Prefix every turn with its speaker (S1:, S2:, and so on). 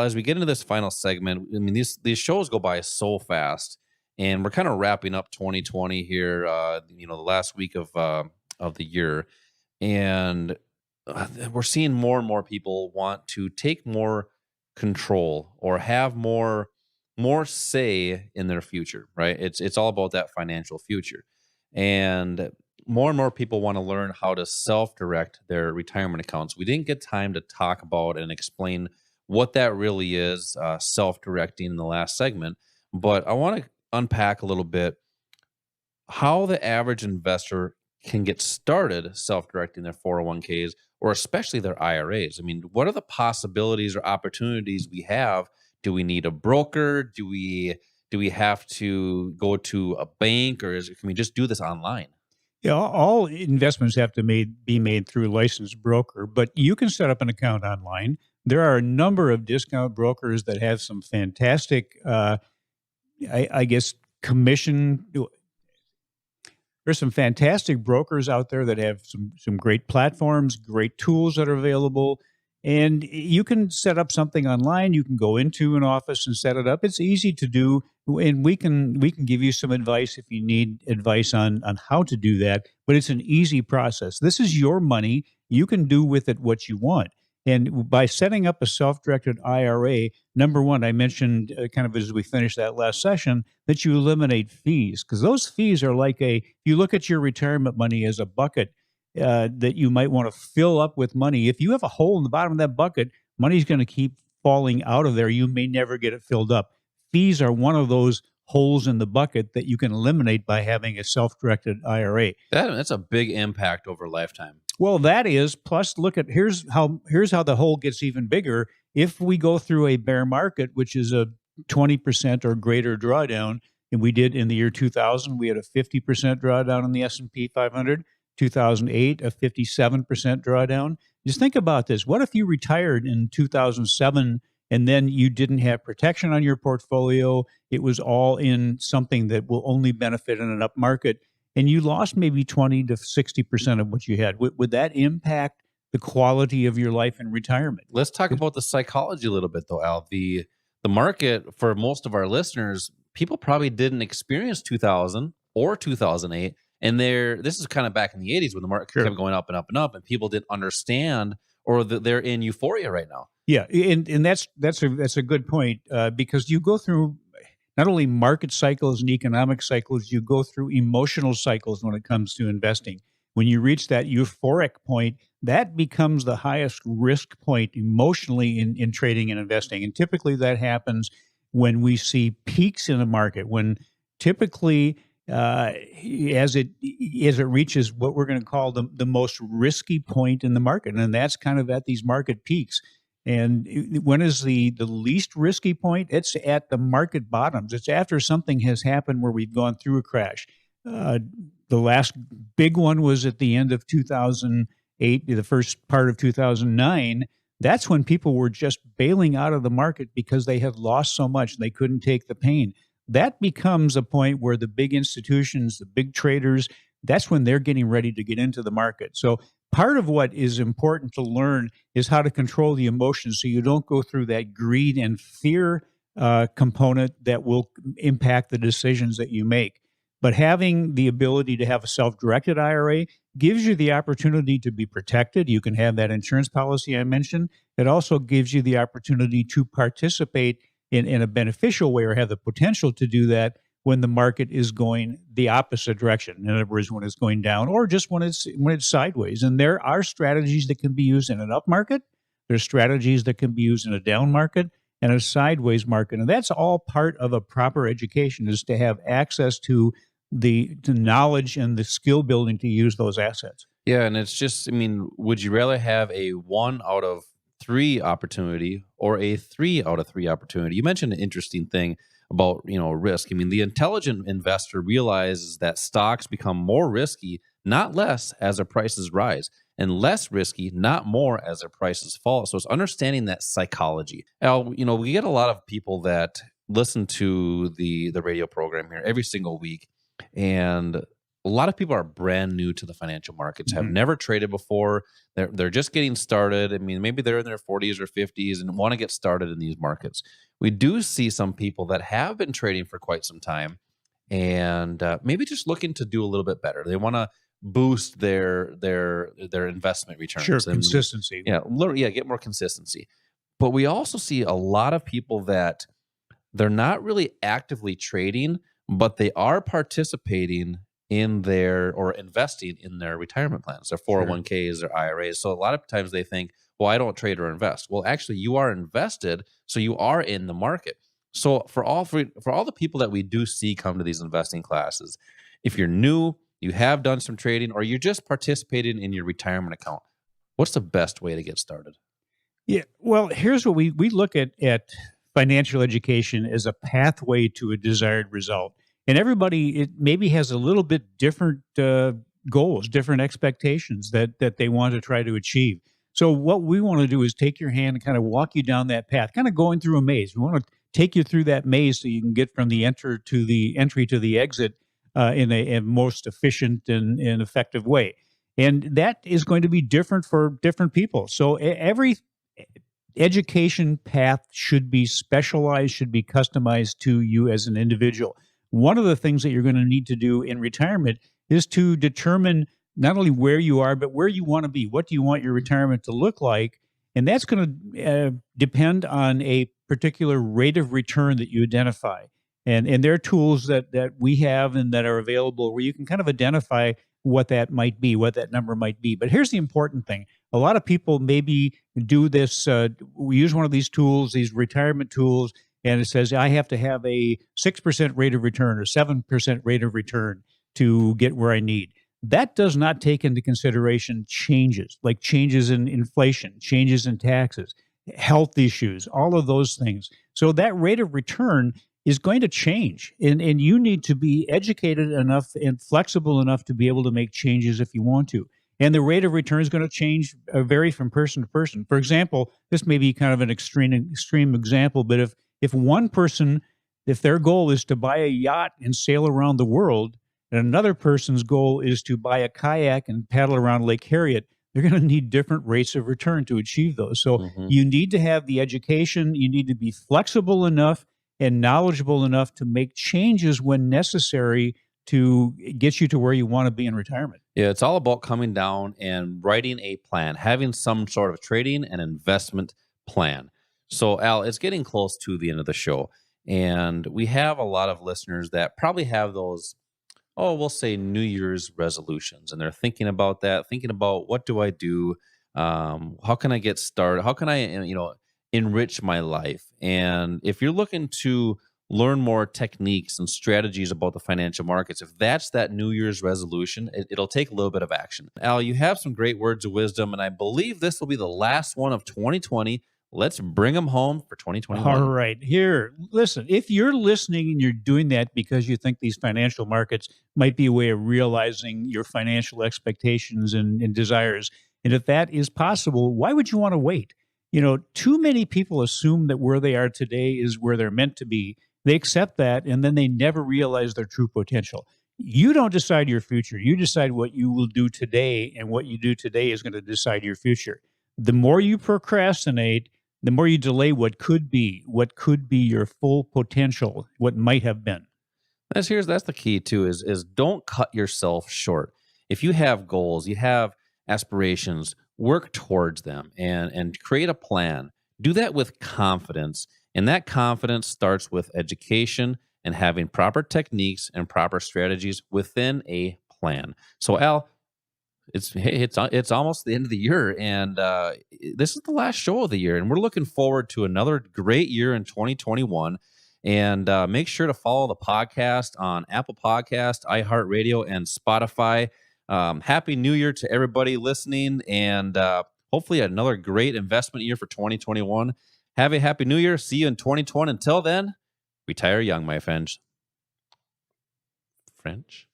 S1: as we get into this final segment, I mean, these shows go by so fast, and we're kind of wrapping up 2020 here. The last week of the year, and we're seeing more and more people want to take more control or have more say in their future. Right? It's all about that financial future, and more people want to learn how to self-direct their retirement accounts. We didn't get time to talk about and explain what that really is, self-directing in the last segment, but I want to unpack a little bit how the average investor can get started self-directing their 401ks or especially their IRAs. I mean, what are the possibilities or opportunities we have? Do we need a broker? Do we have to go to a bank, or can we just do this online?
S2: Yeah, all investments have to be made through a licensed broker, but you can set up an account online. There are a number of discount brokers that have some fantastic, I guess, commission. There's some fantastic brokers out there that have some great platforms, great tools that are available, and you can set up something online. You can go into an office and set it up. It's easy to do, and we can give you some advice if you need advice on how to do that. But it's an easy process. This is your money. You can do with it what you want. And by setting up a self-directed IRA, number one, I mentioned kind of as we finished that last session, that you eliminate fees, because those fees are like you look at your retirement money as a bucket that you might want to fill up with money. If you have a hole in the bottom of that bucket, money's going to keep falling out of there. You may never get it filled up. Fees are one of those holes in the bucket that you can eliminate by having a self-directed IRA.
S1: That's a big impact over a lifetime.
S2: Well, that is, plus look at here's how the hole gets even bigger. If we go through a bear market, which is a 20% or greater drawdown, and we did in the year 2000, we had a 50% drawdown in the S&P 500. 2008, a 57% drawdown. Just think about this. What if you retired in 2007 and then you didn't have protection on your portfolio? It was all in something that will only benefit in an up market, and you lost maybe 20 to 60% of what you had. Would that impact the quality of your life in retirement?
S1: Let's talk about the psychology a little bit, though, Al. The market, for most of our listeners, people probably didn't experience 2000 or 2008. And this is kind of back in the 80s when the market kept going up and up and up, and people didn't understand, or they're in euphoria right now.
S2: Yeah, and that's a good point, because you go through not only market cycles and economic cycles, you go through emotional cycles when it comes to investing. When you reach that euphoric point, that becomes the highest risk point emotionally in trading and investing. And typically that happens when we see peaks in the market, when typically as it reaches what we're going to call the most risky point in the market, and that's kind of at these market peaks. And when is the least risky point? It's at the market bottoms. It's after something has happened where we've gone through a crash. The last big one was at the end of 2008, the first part of 2009. That's when people were just bailing out of the market because they had lost so much and they couldn't take the pain. That becomes a point where the big institutions, the big traders, that's when they're getting ready to get into the market. So part of what is important to learn is how to control the emotions so you don't go through that greed and fear component that will impact the decisions that you make. But having the ability to have a self-directed IRA gives you the opportunity to be protected. You can have that insurance policy I mentioned. It also gives you the opportunity to participate in a beneficial way, or have the potential to do that when the market is going the opposite direction. In other words, when it's going down, or just when it's sideways. And there are strategies that can be used in an up market. There's strategies that can be used in a down market and a sideways market. And that's all part of a proper education, is to have access to the knowledge and the skill building to use those assets.
S1: Yeah, and it's just, I mean, would you rather have a 1 out of 3 opportunity or a 3 out of 3 opportunity? You mentioned an interesting thing about, risk. I mean, the intelligent investor realizes that stocks become more risky, not less, as their prices rise, and less risky, not more, as their prices fall. So it's understanding that psychology. Al, we get a lot of people that listen to the radio program here every single week, and a lot of people are brand new to the financial markets, have
S2: Mhm.
S1: never traded before. They're just getting started. I mean, maybe they're in their 40s or 50s and want to get started in these markets. We do see some people that have been trading for quite some time and maybe just looking to do a little bit better. They want to boost their investment
S2: Sure,
S1: returns and
S2: consistency.
S1: yeah, get more consistency. But we also see a lot of people that they're not really actively trading, but they are participating in their or investing in their retirement plans, their
S2: Sure.
S1: 401ks, their IRAs. So a lot of times they think, well, I don't trade or invest. Well, actually, you are invested, so you are in the market. So for all the people that we do see come to these investing classes, if you're new, you have done some trading, or you're just participating in your retirement account, what's the best way to get started?
S2: Yeah. Well, here's what we look at financial education as a pathway to a desired result. And everybody it maybe has a little bit different goals, different expectations that they want to try to achieve. So what we want to do is take your hand and kind of walk you down that path, kind of going through a maze. We want to take you through that maze so you can get from the entry to the exit in a most efficient and effective way. And that is going to be different for different people. So every education path should be specialized, should be customized to you as an individual. One of the things that you're going to need to do in retirement is to determine not only where you are, but where you want to be. What do you want your retirement to look like? And that's going to depend on a particular rate of return that you identify. And there are tools that we have and that are available where you can kind of identify what that might be, what that number might be. But here's the important thing: a lot of people maybe do this. We use one of these tools, these retirement tools, and it says I have to have a 6% rate of return or 7% rate of return to get where I need. That does not take into consideration changes, like changes in inflation, changes in taxes, health issues, all of those things. So that rate of return is going to change. And you need to be educated enough and flexible enough to be able to make changes if you want to. And the rate of return is going to change, vary from person to person. For example, this may be kind of an extreme example, but if one person, if their goal is to buy a yacht and sail around the world, and another person's goal is to buy a kayak and paddle around Lake Harriet, they're going to need different rates of return to achieve those. So
S1: Hmm.
S2: you need to have the education, you need to be flexible enough and knowledgeable enough to make changes when necessary to get you to where you want to be in retirement.
S1: Yeah, it's all about coming down and writing a plan, having some sort of trading and investment plan. So, Al, it's getting close to the end of the show. And we have a lot of listeners that probably have those, oh, we'll say New Year's resolutions. And they're thinking about that, thinking about what do I do? How can I get started? How can I, enrich my life? And if you're looking to learn more techniques and strategies about the financial markets, if that's that New Year's resolution, it'll take a little bit of action. Al, you have some great words of wisdom, and I believe this will be the last one of 2020. Let's bring them home for
S2: All
S1: 2021.
S2: right. Here, listen, if you're listening and you're doing that because you think these financial markets might be a way of realizing your financial expectations and desires, and if that is possible, why would you want to wait? Too many people assume that where they are today is where they're meant to be. They accept that and then they never realize their true potential. You don't decide your future. You decide what you will do today, and what you do today is going to decide your future. The more you procrastinate, the more you delay what could be your full potential, what might have been.
S1: That's the key too is don't cut yourself short. If you have goals, you have aspirations, work towards them and create a plan. Do that with confidence. And that confidence starts with education and having proper techniques and proper strategies within a plan. So Al, it's almost the end of the year, and this is the last show of the year, and we're looking forward to another great year in 2021. And make sure to follow the podcast on Apple Podcast, iHeartRadio, and Spotify. Happy New Year to everybody listening, and hopefully another great investment year for 2021. Have a happy New Year. See you in 2020. Until then, retire young, my friends. French.